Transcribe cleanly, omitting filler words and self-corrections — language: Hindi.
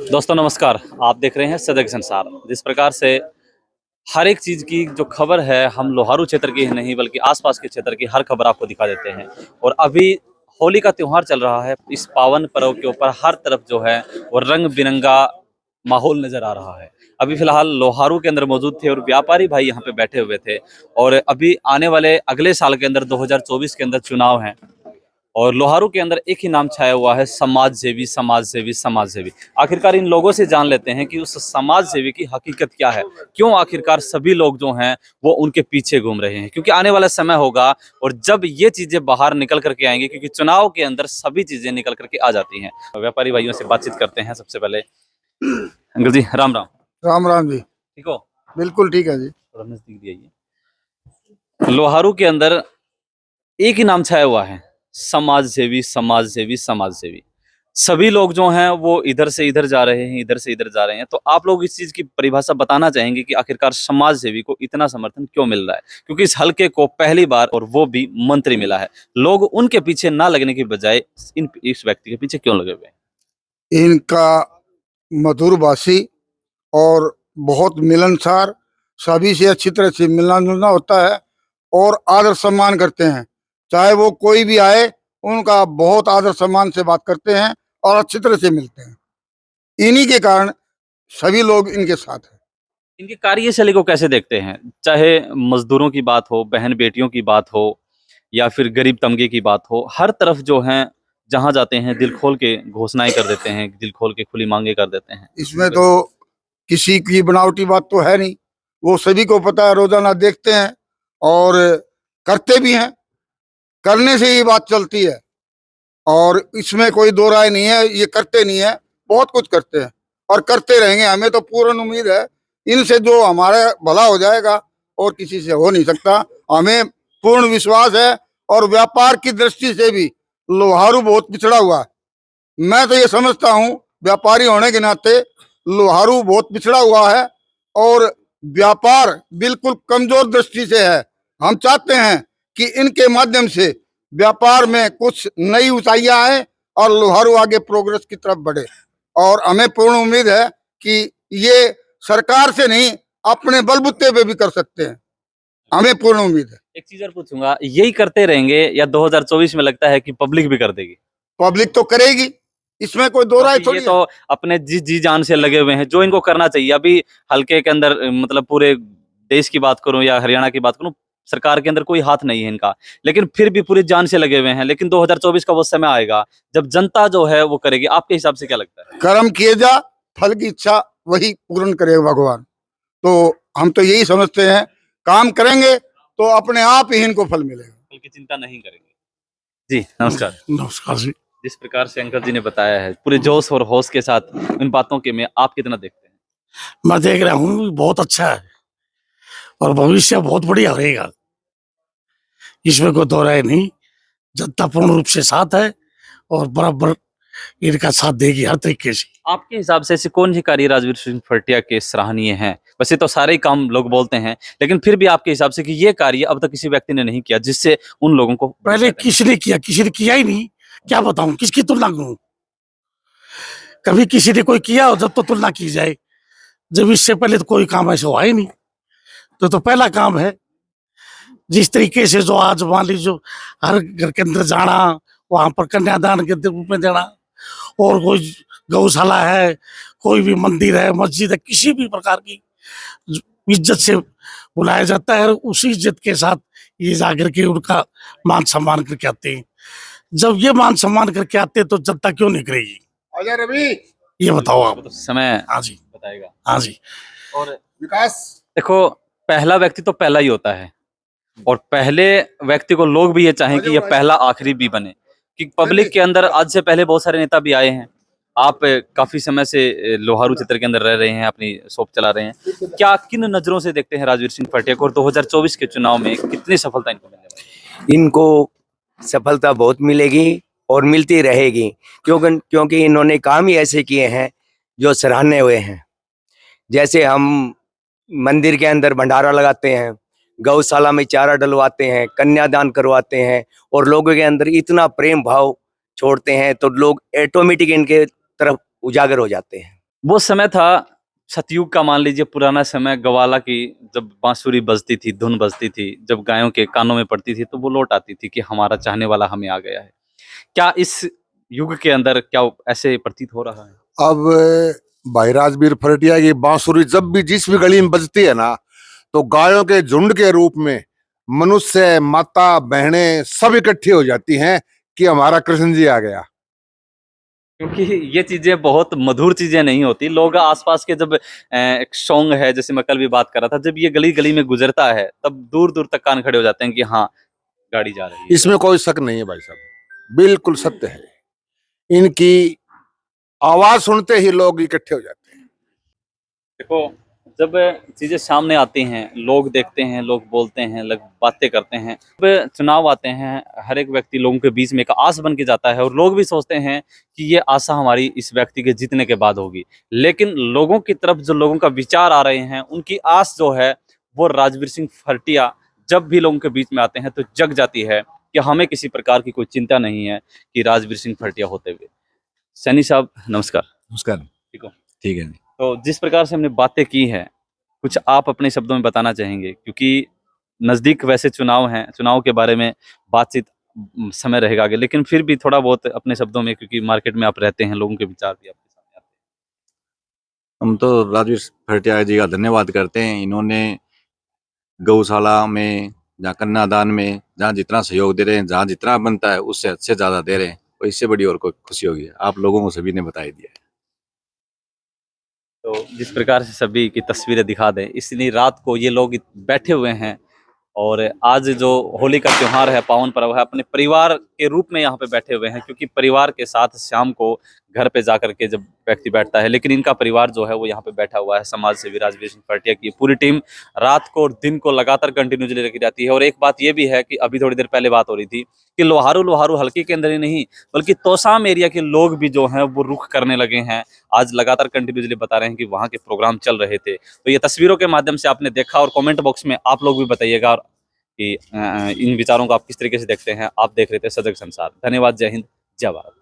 दोस्तों नमस्कार। आप देख रहे हैं सजग संसार। जिस प्रकार से हर एक चीज़ की जो खबर है हम लोहारू क्षेत्र की ही नहीं बल्कि आसपास के क्षेत्र की हर खबर आपको दिखा देते हैं। और अभी होली का त्योहार चल रहा है। इस पावन पर्व के ऊपर हर तरफ जो है वो रंग बिरंगा माहौल नजर आ रहा है। अभी फिलहाल लोहारू के अंदर मौजूद थे और व्यापारी भाई यहाँ पे बैठे हुए थे। और अभी आने वाले अगले साल के अंदर 2024 के अंदर चुनाव हैं और लोहारू के अंदर एक ही नाम छाया हुआ है, समाज सेवी समाज सेवी समाज सेवी। आखिरकार इन लोगों से जान लेते हैं कि उस समाज सेवी की हकीकत क्या है, क्यों आखिरकार सभी लोग जो हैं वो उनके पीछे घूम रहे हैं। क्योंकि आने वाला समय होगा और जब ये चीजें बाहर निकल करके आएंगी, क्योंकि चुनाव के अंदर सभी चीजें निकल करके आ जाती हैं। व्यापारी भाइयों से बातचीत करते हैं। सबसे पहले अंकल जी राम राम। राम राम जी। ठीक हो? बिल्कुल ठीक है जी। थोड़ा नजदीक दिखाइए। लोहारू के अंदर एक ही नाम छाया हुआ है, समाज सेवी समाज सेवी समाज सेवी। सभी लोग जो हैं वो इधर से इधर जा रहे हैं, इधर से इधर जा रहे हैं। तो आप लोग इस चीज की परिभाषा बताना चाहेंगे कि आखिरकार समाज सेवी को इतना समर्थन क्यों मिल रहा है? क्योंकि इस हलके को पहली बार और वो भी मंत्री मिला है। लोग उनके पीछे ना लगने की बजाय इस व्यक्ति के पीछे क्यों लगे हुए हैं? इनका मधुर भाषी और बहुत मिलनसार, सभी से अच्छी तरह से मिलना जुलना होता है और आदर सम्मान करते हैं। चाहे वो कोई भी आए, उनका बहुत आदर सम्मान से बात करते हैं और अच्छी तरह से मिलते हैं। इन्हीं के कारण सभी लोग इनके साथ हैं। इनकी कार्यशैली को कैसे देखते हैं? चाहे मजदूरों की बात हो, बहन बेटियों की बात हो, या फिर गरीब तबके की बात हो, हर तरफ जो है जहां जाते हैं दिल खोल के घोषणाएं कर देते हैं, दिल खोल के खुली मांगे कर देते हैं। इसमें तो किसी की बनावटी बात तो है नहीं, वो सभी को पता है, रोजाना देखते हैं और करते भी हैं। करने से ही बात चलती है और इसमें कोई दो राय नहीं है। ये करते नहीं है, बहुत कुछ करते हैं और करते रहेंगे। हमें तो पूर्ण उम्मीद है इनसे जो हमारा भला हो जाएगा और किसी से हो नहीं सकता। हमें पूर्ण विश्वास है और व्यापार की दृष्टि से भी लोहारू बहुत पिछड़ा हुआ है। मैं तो ये समझता हूँ व्यापारी होने के नाते लोहारू बहुत पिछड़ा हुआ है और व्यापार बिल्कुल कमजोर दृष्टि से है। हम चाहते हैं कि इनके माध्यम से व्यापार में कुछ नई ऊंचाइयां आए और लोहारू आगे प्रोग्रेस की तरफ बढ़े। और हमें पूर्ण उम्मीद है कि ये सरकार से नहीं, अपने बलबूते पे भी कर सकते हैं। हमें पूर्ण उम्मीद है। एक चीज और पूछूंगा, यही करते रहेंगे या 2024 में लगता है कि पब्लिक भी कर देगी? पब्लिक तो करेगी, इसमें कोई दो राय क्योंकि ये थोड़ी तो है। अपने जी जान से लगे हुए हैं, जो इनको करना चाहिए। अभी हल्के के अंदर मतलब पूरे देश की बात करूं या हरियाणा की बात करूं, सरकार के अंदर कोई हाथ नहीं है इनका, लेकिन फिर भी पूरी जान से लगे हुए हैं। लेकिन 2024 का वो समय आएगा जब जनता जो है वो करेगी। आपके हिसाब से क्या लगता है? कर्म किए जा, फल की इच्छा वही पूर्ण करेगा भगवान। तो हम तो यही समझते हैं, काम करेंगे तो अपने आप ही इनको फल मिलेगा। फल की चिंता नहीं करेंगे। जी नमस्कार। नमस्कार जी। जिस प्रकार से अंकल जी ने बताया है पूरे जोश और होश के साथ, इन बातों के में आप कितना देखते हैं? मैं देख रहा हूँ बहुत अच्छा है और भविष्य बहुत बढ़िया रहेगा, इसमें कोई दो राय नहीं। जनता पूर्ण रूप से साथ है और बराबर इनका साथ देगी हर तरीके से। आपके हिसाब से ऐसे कौन से कार्य राजवीर सिंह फटिया के सराहनीय हैं? वैसे तो सारे ही काम लोग बोलते हैं, लेकिन फिर भी आपके हिसाब से कि ये कार्य अब तक किसी व्यक्ति ने नहीं किया जिससे उन लोगों को पहले किसने किया ही नहीं। क्या बताऊं, किसकी तुलना करूं? कभी किसी ने कोई किया हो जब तो तुलना की जाए, जब इससे पहले तो कोई काम ऐसा हुआ ही नहीं। तो पहला काम है। जिस तरीके से जो आज मान लीजिए हर घर के अंदर जाना, वहां पर कन्यादान के रूप में देना, और कोई गौशाला है, कोई भी मंदिर है, मस्जिद है, किसी भी प्रकार की इज्जत से बुलाया जाता है। उसी इज्जत के साथ ये जाकर के उनका मान सम्मान करके आते हैं। जब ये मान सम्मान करके आते हैं तो जनता क्यों नहीं करेगी? अजय रवि, ये बताओ आप। तो समय हाँ जी, बताएगा। हाँ जी। और विकास देखो, पहला व्यक्ति तो पहला ही होता है और पहले व्यक्ति को लोग भी ये चाहें कि ये पहला आखिरी भी बने। कि पब्लिक के अंदर आज से पहले बहुत सारे नेता भी आए हैं। आप काफी समय से लोहारू क्षेत्र के अंदर रह रहे हैं, अपनी शॉप चला रहे हैं। क्या किन नजरों से देखते हैं राजवीर सिंह फटिया को, और 2024 के चुनाव में कितनी सफलता इनको मिलने वाली है? इनको सफलता बहुत मिलेगी और मिलती रहेगी, क्योंकि इन्होंने काम ही ऐसे किए हैं जो सराहने हुए हैं। जैसे हम मंदिर के अंदर भंडारा लगाते हैं, गौशाला में चारा डलवाते हैं, कन्यादान करवाते हैं और लोगों के अंदर इतना प्रेम भाव छोड़ते हैं तो लोग ऑटोमेटिक इनके तरफ उजागर हो जाते हैं। वो समय था सतयुग का, मान लीजिए पुराना समय, ग्वाला की जब बांसुरी बजती थी, धुन बजती थी, जब गायों के कानों में पड़ती थी तो वो लौट आती थी कि हमारा चाहने वाला हमें आ गया है। क्या इस युग के अंदर क्या ऐसे प्रतीत हो रहा है? अब भाई राजवीर फरटिया की बांसुरी जब भी जिस भी गली में बजती है ना, तो गायों के झुंड के रूप में मनुष्य, माता, बहनें सब इकट्ठी हो जाती हैं कि हमारा कृष्ण जी आ गया। क्योंकि ये चीजें बहुत मधुर चीजें नहीं होती। लोग आसपास के जब एक सॉन्ग है, जैसे मैं कल भी बात कर रहा था, जब ये गली गली में गुजरता है तब दूर दूर तक कान खड़े हो जाते हैं कि हाँ, गाड़ी जा रही है। इसमें कोई शक नहीं है भाई साहब, बिल्कुल सत्य है। इनकी आवाज सुनते ही लोग इकट्ठे हो जाते हैं। देखो, जब चीजें सामने आती हैं, लोग देखते हैं, लोग बोलते हैं, लोग बातें करते हैं, जब चुनाव आते हैं, हर एक व्यक्ति लोगों के बीच में एक आस बन के जाता है और लोग भी सोचते हैं कि ये आशा हमारी इस व्यक्ति के जीतने के बाद होगी। लेकिन लोगों की तरफ जो लोगों का विचार आ रहे हैं, उनकी आस जो है वो राजवीर सिंह फरटिया जब भी लोगों के बीच में आते हैं तो जग जाती है कि हमें किसी प्रकार की कोई चिंता नहीं है कि राजवीर सिंह फरटिया होते हुए। सैनी साहब नमस्कार। नमस्कार। ठीक हो? ठीक है जी। तो जिस प्रकार से हमने बातें की हैं, कुछ आप अपने शब्दों में बताना चाहेंगे? क्योंकि नज़दीक वैसे चुनाव हैं, चुनाव के बारे में बातचीत समय रहेगा आगे, लेकिन फिर भी थोड़ा बहुत अपने शब्दों में, क्योंकि मार्केट में आप रहते हैं, लोगों के विचार भी आपके सामने आते हम तो राजवीर भट्टिया जी का धन्यवाद करते हैं। इन्होंने गौशाला में, जहाँ कन्यादान में, जहाँ जितना सहयोग दे रहे हैं, जहाँ जितना बनता है उससे अच्छे ज़्यादा दे रहे हैं, और इससे बड़ी और कोई खुशी होगी। आप लोगों को सभी ने बता ही दिया है। हैं। तो जिस प्रकार से सभी की तस्वीरें दिखा दें, इसलिए रात को ये लोग बैठे हुए हैं और आज जो होली का त्योहार है, पावन पर्व है, अपने परिवार के रूप में यहाँ पे बैठे हुए हैं, क्योंकि परिवार के साथ शाम को घर पे जाकर के जब व्यक्ति बैठता है, लेकिन इनका परिवार जो है वो यहाँ पे बैठा हुआ है। समाज सेवी राजवीर सिंह फरटिया की पूरी टीम रात को और दिन को लगातार कंटिन्यूसली लगी रहती है। और एक बात ये भी है कि अभी थोड़ी देर पहले बात हो रही थी कि लोहारू लोहारू हल्के के अंदर ही नहीं, बल्कि तोसाम एरिया के लोग भी जो हैं वो रुख करने लगे हैं। आज लगातार कंटिन्यूसली बता रहे हैं कि वहाँ के प्रोग्राम चल रहे थे। तो ये तस्वीरों के माध्यम से आपने देखा, और कमेंट बॉक्स में आप लोग भी बताइएगा कि इन विचारों को आप किस तरीके से देखते हैं। आप देख रहे थे सजग संसार। धन्यवाद। जय हिंद, जय भारत।